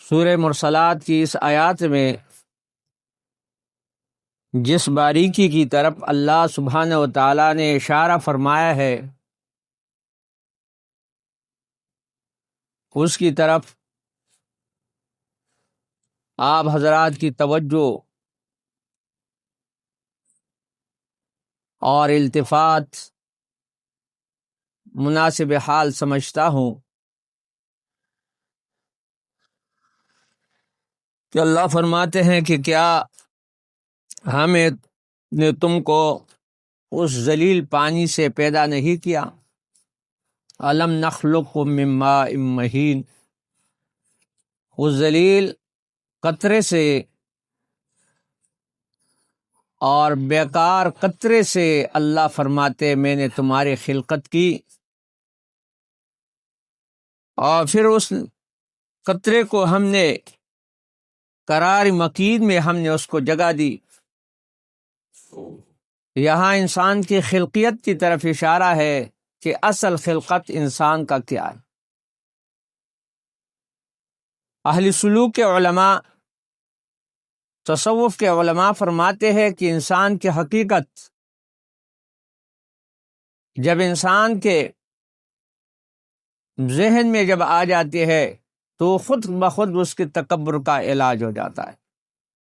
سورہ مرسلات کی اس آیات میں جس باریکی کی طرف اللہ سبحانہ و تعالیٰ نے اشارہ فرمایا ہے اس کی طرف آپ حضرات کی توجہ اور التفات مناسب حال سمجھتا ہوں کہ اللہ فرماتے ہیں کہ کیا ہمیں نے تم کو اس ذلیل پانی سے پیدا نہیں کیا؟ الم نخلقکم من ماء مہین، اس ذلیل قطرے سے اور بیکار قطرے سے اللہ فرماتے میں نے تمہاری خلقت کی، اور پھر اس قطرے کو ہم نے قرار مکین میں ہم نے اس کو جگہ دی۔ یہاں انسان کی خلقیت کی طرف اشارہ ہے کہ اصل خلقت انسان کا کیا ہے۔ اہل سلوک کے علماء، تصوف کے علماء فرماتے ہیں کہ انسان کی حقیقت جب انسان کے ذہن میں جب آ جاتی ہے تو خود بخود اس کے تکبر کا علاج ہو جاتا ہے۔